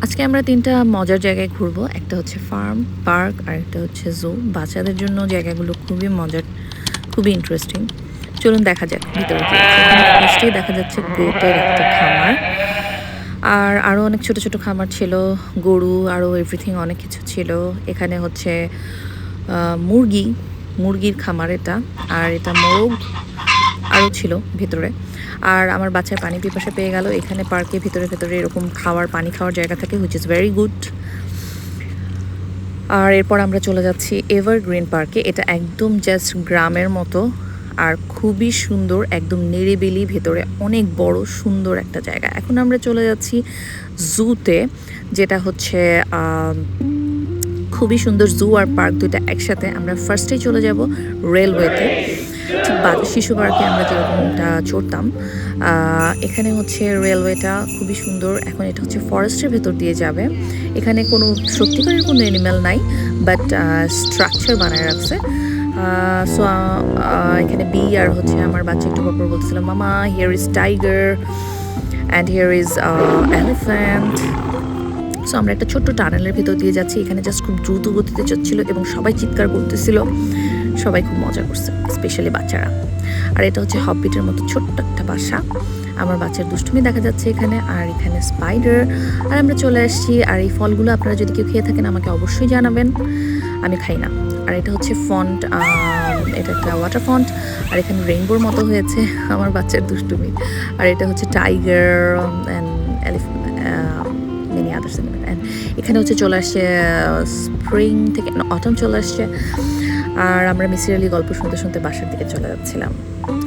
আজকে আমরা ৩টা মজার জায়গায় ঘুরবো। একটা হচ্ছে ফার্ম, পার্ক আর একটা হচ্ছে জু। বাচ্চাদের জন্য জায়গাগুলো খুবই মজার, খুবই ইন্টারেস্টিং। চলুন দেখা যাক ভিতরে কি আছে। এখানে ফার্স্টেই দেখা যাচ্ছে গোটের একটা খামার। আর আরও অনেক ছোট ছোট খামার ছিল, গরু আরও এভরিথিং অনেক কিছু ছিল। এখানে হচ্ছে মুরগির খামার এটা। আর এটা মোরগ আরও ছিল ভিতরে। আর আমার বাচ্চার পানি পিপাসা পেয়ে গেল। এখানে পার্কের ভিতরে এরকম পানি খাওয়ার জায়গা থাকে, হুইচ ইজ ভেরি গুড। আর এরপর আমরা চলে যাচ্ছি এভারগ্রিন পার্কে। এটা একদম জাস্ট গ্রামের মতো আর খুবই সুন্দর, একদম নিরিবিলি, ভেতরে অনেক বড় সুন্দর একটা জায়গা। এখন আমরা চলে যাচ্ছি জুতে, যেটা হচ্ছে খুবই সুন্দর। জু আর পার্ক দুইটা একসাথে। আমরা ফার্স্টেই চলে যাব রেলওয়েতে, ঠিক শিশু পার্কে আমরা যেরকমটা চড়তাম। এখানে হচ্ছে রেলওয়েটা খুবই সুন্দর। এখন এটা হচ্ছে ফরেস্টের ভেতর দিয়ে যাবে। এখানে কোনো সত্যিকারের কোনো অ্যানিম্যাল নাই, বাট স্ট্রাকচার বানায় রাখছে। সো এখানে বি আর হচ্ছে আমার বাচ্চা একটু পর বলতেছিল, মামা here is tiger and here is elephant. So আমরা একটা ছোট্ট টানেলের ভিতর দিয়ে যাচ্ছি। এখানে জাস্ট খুব দ্রুত গতিতে যাচ্ছিল এবং সবাই চিৎকার করতেছিল। সবাই খুব মজা করছে, স্পেশালি বাচ্চারা। আর এটা হচ্ছে হববিটের মতো ছোট্ট একটা বাসা। আমার বাচ্চার দুষ্টুমি দেখা যাচ্ছে এখানে। আর এখানে স্পাইডার। আর আমরা চলে আসছি। আর এই ফলগুলো আপনারা যদি কেউ খেয়ে থাকেন আমাকে অবশ্যই জানাবেন, আমি খাই না। আর এটা হচ্ছে ফন্ট, এটা একটা ওয়াটার ফন্ট। আর এখানে রেইনবোর মতো হয়েছে আমার বাচ্চার দুষ্টুমি। আর এটা হচ্ছে tiger and elephant, many others. And এখানে হচ্ছে চলে আসছে স্প্রিং থেকে অটম চলে আসছে। আর আমরা মিসিরালি গল্প শুনতে শুনতে বাসার দিকে চলে যাচ্ছিলাম।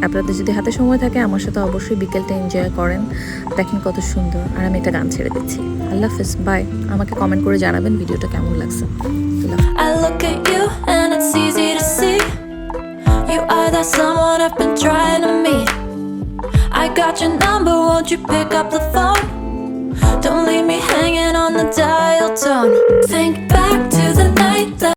আপনাদের যদি হাতে সময় থাকে আমার সাথে অবশ্যই বিকেলটা এনজয় করেন। দেখেন কত সুন্দর। আর আমি একটা গান ছেড়ে দিচ্ছি। আল্লাহ হাফেজ, বাই। আমাকে কমেন্ট করে জানাবেন ভিডিওটা কেমন লাগছে। I look at you and it's easy to see you are that someone I've been trying to meet. I got your number, won't you pick up the phone? Don't leave me hanging on the dial tone.